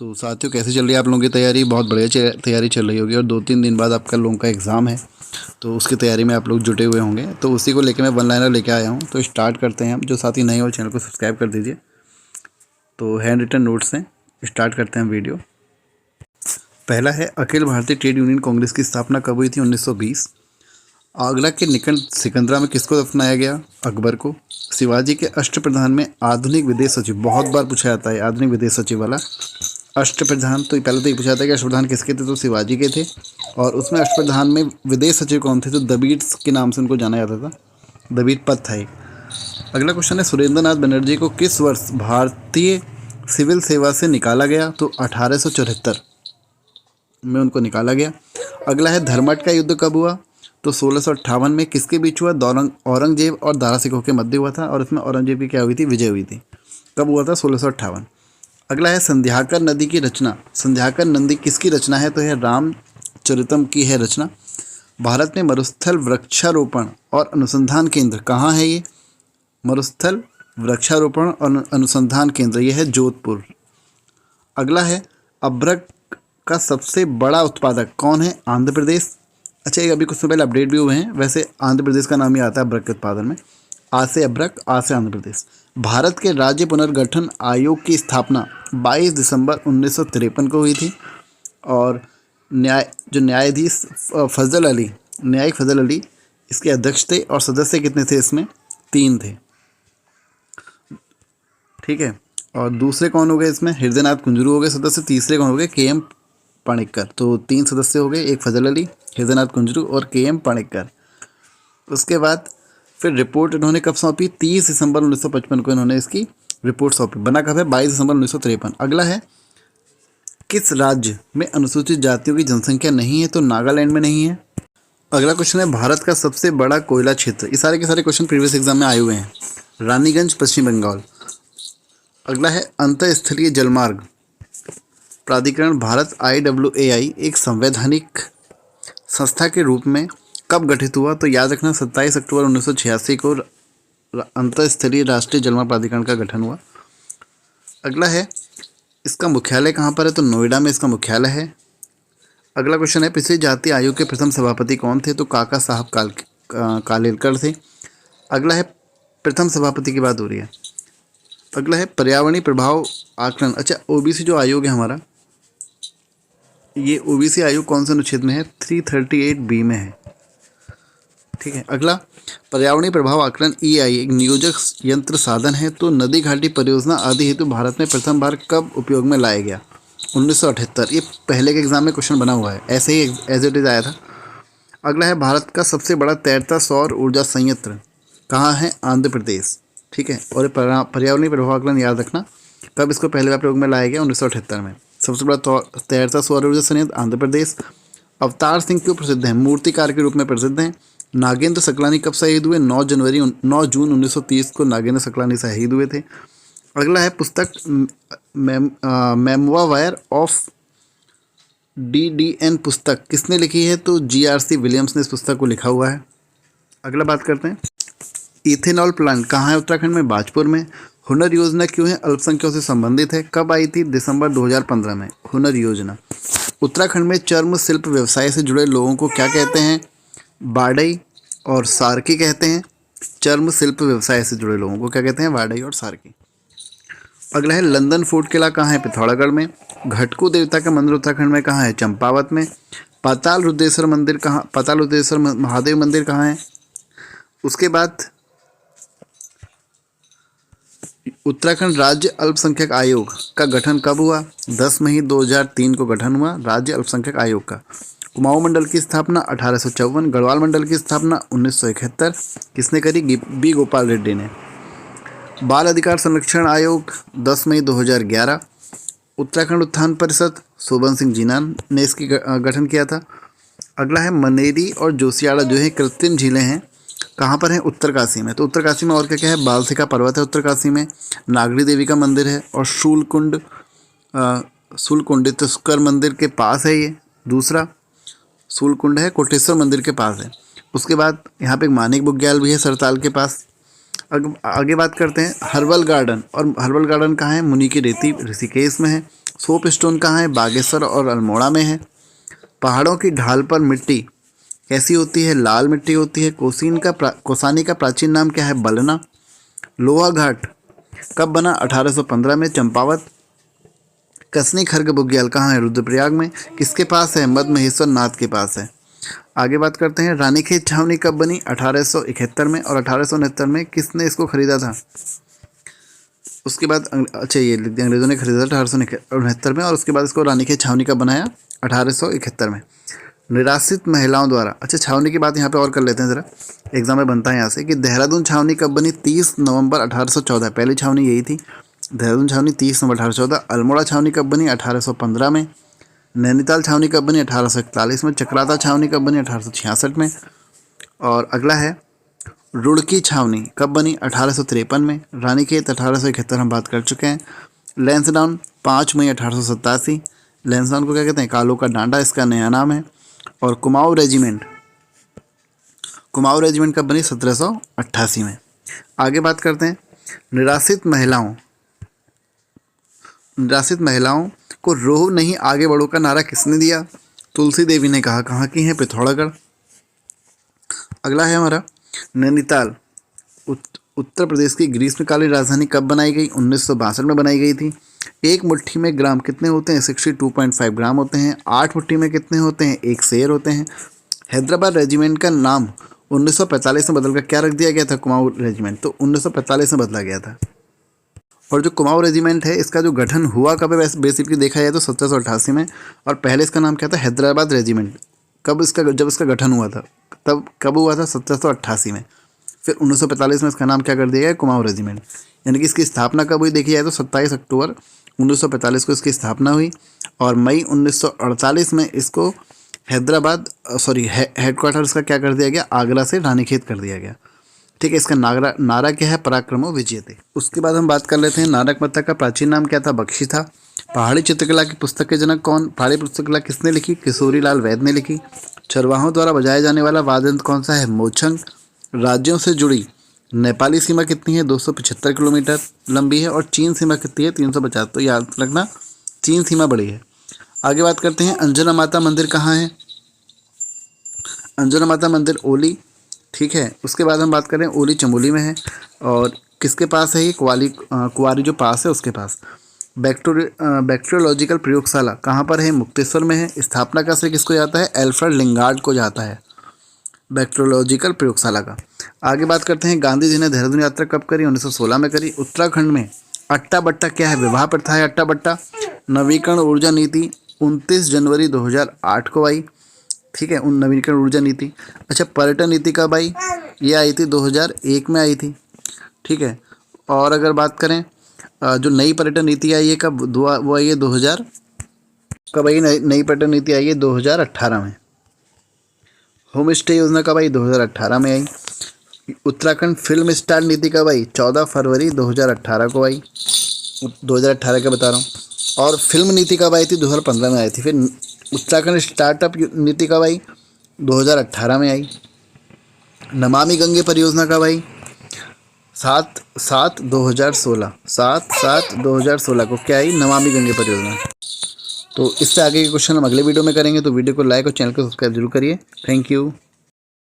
तो साथियों, कैसे चल रही है आप लोगों की तैयारी? बहुत बढ़िया तैयारी चल रही होगी और 2-3 दिन बाद आपका लोगों का एग्ज़ाम है, तो उसकी तैयारी में आप लोग जुटे हुए होंगे। तो उसी को लेके मैं वन लाइनर लेके आया हूँ। तो स्टार्ट करते हैं हम। जो साथी नए हो चैनल को सब्सक्राइब कर दीजिए। तो हैंड रिटन नोट्स हैं, स्टार्ट करते हैं वीडियो। पहला है, अखिल भारतीय ट्रेड यूनियन कांग्रेस की स्थापना कब हुई थी? 1920। आगरा के निकट सिकंदरा में किसको दफनाया गया? अकबर को। शिवाजी के अष्टप्रधान में आधुनिक विदेश सचिव, बहुत बार पूछा जाता है आधुनिक विदेश सचिव वाला। अष्टप्रधान, तो पहले तो ये पूछा जाता है कि अष्टप्रधान किसके थे, तो शिवाजी के थे। और उसमें अष्टप्रधान में विदेश सचिव कौन थे? तो दबीर के नाम से उनको जाना जाता था, दबीर पद था एक। अगला क्वेश्चन है, सुरेंद्र नाथ बनर्जी को किस वर्ष भारतीय सिविल सेवा से निकाला गया? तो 1874 में उनको निकाला गया। अगला है, धर्मट का युद्ध कब हुआ? तो 1658 में। किसके बीच हुआ? औरंगजेब और दारा सिकोह के मध्य हुआ था, और इसमें औरंगजेब की क्या हुई थी? विजय हुई थी। कब हुआ था? 1658। अगला है, संध्याकर नदी की रचना। संध्याकर नदी किसकी रचना है? तो यह रामचरितम की है रचना। भारत में मरुस्थल वृक्षारोपण और अनुसंधान केंद्र कहाँ है? ये मरुस्थल वृक्षारोपण और अनुसंधान केंद्र ये है जोधपुर। अगला है, अभ्रक का सबसे बड़ा उत्पादक कौन है? आंध्र प्रदेश। अच्छा, ये अभी कुछ समय पहले अपडेट भी हुए हैं। वैसे आंध्र प्रदेश का नाम ही आता है अभ्रक के उत्पादन में। आ से अभ्रक, आ से आंध्र प्रदेश। भारत के राज्य पुनर्गठन आयोग की स्थापना 22 दिसंबर 1953 को हुई थी। और न्यायाधीश न्यायिक फजल अली इसके अध्यक्ष थे। और सदस्य कितने थे इसमें? 3 थे। ठीक है। और दूसरे कौन हो गए इसमें? हृदयनाथ कुंजरू हो गए सदस्य। तीसरे कौन हो गए? के.एम. पणिक्कर। तो 3 सदस्य हो गए, एक फजल अली, हृदयनाथ कुंजरू और के.एम. पणिक्कर। उसके बाद फिर रिपोर्ट इन्होंने कब सौंपी? 30 दिसंबर 1955 को इन्होंने इसकी रिपोर्ट सौंपी। बना कब है? 22 दिसंबर 1953। अगला है, किस राज्य में अनुसूचित जातियों की जनसंख्या नहीं है? तो नागालैंड में नहीं है। अगला क्वेश्चन है, भारत का सबसे बड़ा कोयला क्षेत्र। ये सारे के सारे क्वेश्चन प्रीवियस एग्जाम में आए हुए हैं। रानीगंज, पश्चिम बंगाल। अगला है, अंतरस्थलीय जलमार्ग प्राधिकरण भारत IAAI एक संवैधानिक संस्था के रूप में कब गठित हुआ? तो याद रखना, 27 अक्टूबर 1986 को अंतरस्थलीय राष्ट्रीय जलमार्ग प्राधिकरण का गठन हुआ। अगला है, इसका मुख्यालय कहाँ पर है? तो नोएडा में इसका मुख्यालय है। अगला क्वेश्चन है, पिछड़ी जाति आयोग के प्रथम सभापति कौन थे? तो काका साहब कालेलकर थे। अगला है, प्रथम सभापति की बात हो रही है। अगला है, पर्यावरणीय प्रभाव आकलन। अच्छा, OBC जो आयोग है हमारा, ये OBC आयोग कौन से अनुच्छेद में है? 338B में है। ठीक है। अगला, पर्यावरणीय प्रभाव आकलन EI एक नियोजक यंत्र साधन है। तो नदी घाटी परियोजना आदि हेतु भारत में प्रथम बार कब उपयोग में लाया गया? 1978। ये पहले के एग्जाम में क्वेश्चन बना हुआ है, ऐसे ही एज इट इज आया था। अगला है, भारत का सबसे बड़ा तैरता सौर ऊर्जा संयंत्र कहाँ है? आंध्र प्रदेश। ठीक है। और पर्यावरणीय प्रभाव आकलन याद रखना, कब इसको पहले बार प्रयोग में लाया गया? 1978 में। सबसे बड़ा तैरता सौर ऊर्जा संयंत्र आंध्र प्रदेश। अवतार सिंह क्यों प्रसिद्ध हैं? मूर्तिकार के रूप में प्रसिद्ध हैं। नागेंद्र सकलानी कब शहीद हुए? 9 जून 1930 को नागेंद्र सकलानी शहीद हुए थे। अगला है, पुस्तक मेमोवायर ऑफ DDN पुस्तक किसने लिखी है? तो GRC विलियम्स ने इस पुस्तक को लिखा हुआ है। अगला बात करते हैं, इथेनॉल प्लांट कहाँ है? उत्तराखंड में, बाजपुर में। हुनर योजना क्यों है? अल्पसंख्यकों से संबंधित है। कब आई थी? दिसंबर 2015 में हुनर योजना। उत्तराखंड में चर्म शिल्प व्यवसाय से जुड़े लोगों को क्या कहते हैं? बाडई और सार्की कहते हैं। चर्म शिल्प व्यवसाय से जुड़े लोगों को क्या कहते हैं? बाडई और सार्की। अगला है, लंदन फोर्ट किला कहाँ है? पिथौरागढ़ में। घटकू देवता का मंदिर उत्तराखंड में कहाँ है? चंपावत में। पाताल रुद्रेश्वर महादेव मंदिर कहाँ है? उसके बाद उत्तराखंड राज्य अल्पसंख्यक आयोग का गठन कब हुआ? 10 मई 2003 को गठन हुआ राज्य अल्पसंख्यक आयोग का। कुमाऊं मंडल की स्थापना 1854। गढ़वाल मंडल की स्थापना 1971 किसने करी? B. गोपाल रेड्डी ने। बाल अधिकार संरक्षण आयोग 10 मई 2011। उत्तराखंड उत्थान परिषद शोभन सिंह जीना ने इसकी गठन किया था। अगला है, मनेरी और जोशियाड़ा जो है कृत्रिम झीलें हैं, कहाँ पर है? उत्तरकाशी में। तो उत्तरकाशी में और क्या क्या है? बालसिका पर्वत है उत्तरकाशी में, नागरी देवी का मंदिर है, और शूलकुंडितेश्वर मंदिर के पास है। ये दूसरा शूलकुंड है, कोटेश्वर मंदिर के पास है। उसके बाद यहाँ पे एक मानिक बुग्याल भी है सरताल के पास। आगे बात करते हैं हर्बल गार्डन, और हर्बल गार्डन कहाँ है? मुनि की रेती ऋषिकेश में है। सोप स्टोन कहाँ है? बागेश्वर और अल्मोड़ा में है। पहाड़ों की ढाल पर मिट्टी कैसी होती है? लाल मिट्टी होती है। कोसानी का प्राचीन नाम क्या है? बलना। लोहा घाट कब बना? 1815 में। चंपावत कसनी खर्ग बुग्याल कहाँ है? रुद्रप्रयाग में। किसके पास है? मद महेश्वर नाथ के पास है। आगे बात करते हैं, रानीखेत छावनी कब बनी? 1871 में। और 1869 में किसने इसको खरीदा था? उसके बाद अच्छा ये लिख दिया, अंग्रेजों ने खरीदा था 1869 में, और उसके बाद इसको रानीखेत छावनी कब बनाया? 1871 में। निराश्रित महिलाओं द्वारा, अच्छा छावनी की बात यहाँ पे और कर लेते हैं ज़रा, एग्जाम में बनता है यहाँ से कि देहरादून छावनी कब बनी? 30 नवंबर 1814। पहली छावनी यही थी, देहरादून छावनी 30 नवंबर 1814। अल्मोड़ा छावनी कब बनी? 1815 में। नैनीताल छावनी कब बनी? 1841 में। चक्राता छावनी कब बनी? 1866 में। और अगला है रुड़की छावनी कब बनी? 1853 में। रानीखेत 1871 हम बात कर चुके हैं। लैंसडाउन 5 मई 1887। लैंसडाउन को क्या कहते हैं? कालों का डांडा इसका नया नाम है। और कुमाऊं रेजिमेंट कब बनी? 1788 में। आगे बात करते हैं, निराश्रित महिलाओं को रोह नहीं आगे बढ़ो का नारा किसने दिया? तुलसी देवी ने कहा। कहाँ की है? पिथौरागढ़। अगला है हमारा नैनीताल, उत्तर प्रदेश की ग्रीष्मकालीन राजधानी कब बनाई गई? 1962 में बनाई गई थी। एक मुट्ठी में ग्राम कितने होते हैं? 62.5 ग्राम होते हैं। 8 मुट्ठी में कितने होते हैं? 1 शेर होते हैं। हैदराबाद रेजिमेंट का नाम 1945 में बदलकर क्या रख दिया गया था? कुमाऊं रेजिमेंट। तो 1945 में बदला गया था। और जो कुमाऊं रेजिमेंट है इसका जो गठन हुआ कब है? बेसिकली देखा जाए तो 1788 में। और पहले इसका नाम क्या था? हैदराबाद रेजिमेंट। जब इसका गठन हुआ था तब कब हुआ था? 1788 में। फिर 1945 में इसका नाम क्या कर दिया गया? कुमाऊं रेजिमेंट। यानी कि इसकी स्थापना कब हुई देखी जाए तो 27 अक्टूबर 1945 को इसकी स्थापना हुई। और मई 1948 में इसको हेडक्वार्टर इसका क्या कर दिया गया? आगरा से रानीखेत कर दिया गया। ठीक है, इसका नारा क्या है? पराक्रमो विजयते। उसके बाद हम बात कर लेते हैं, नानकमत्ता का प्राचीन नाम क्या था? बख्शी था। पहाड़ी चित्रकला की पुस्तक के जनक कौन? पहाड़ी चित्रकला किसने लिखी? किशोरी लाल वैद्य ने लिखी। चरवाहों द्वारा बजाया जाने वाला वाद्य यंत्र कौन सा है? मोचंग। राज्यों से जुड़ी नेपाली सीमा कितनी है? 275 किलोमीटर लंबी है। और चीन सीमा कितनी है? 350। तो याद रखना, चीन सीमा बड़ी है। आगे बात करते हैं, अंजना माता मंदिर कहाँ है? अंजना माता मंदिर ओली। ठीक है, उसके बाद हम बात करें, ओली चमोली में है। और किसके पास है ये? कुवारी जो पास है उसके पास। बैक्टीरियोलॉजिकल प्रयोगशाला कहाँ पर है? मुक्तेश्वर में है। स्थापना का श्रेय किसको जाता है? एल्फ्रेड लिंगार्ड को जाता है बैक्टीरियोलॉजिकल प्रयोगशाला का। आगे बात करते हैं, गांधी जी ने देहरादून यात्रा कब करी? 1916 में करी। उत्तराखंड में अट्टा बट्टा क्या है? विवाह प्रथा है अट्टा बट्टा। नवीकरण ऊर्जा नीति 29 जनवरी 2008 को आई। ठीक है, उन नवीकरण ऊर्जा नीति। अच्छा, पर्यटन नीति कब आई? ये आई थी 2001 में आई थी। ठीक है, और अगर बात करें जो नई पर्यटन नीति आई है कब? वो आई है 2000 कब आई? नई पर्यटन नीति आई है 2018 में। होम स्टे योजना कब आई? 2018 में आई। उत्तराखंड फिल्म स्टार नीति कब आई? 14 फरवरी 2018 को आई। 2018 का बता रहा हूँ। और फिल्म नीति कब आई थी? 2015 में आई थी। फिर उत्तराखंड स्टार्टअप नीति कब आई? 2018 में आई। नमामि गंगे परियोजना कब आई? 7/7/2016 को क्या आई? नमामि गंगे परियोजना। तो इससे आगे के क्वेश्चन हम अगले वीडियो में करेंगे, तो वीडियो को लाइक और चैनल को सब्सक्राइब जरूर करिए। Thank you.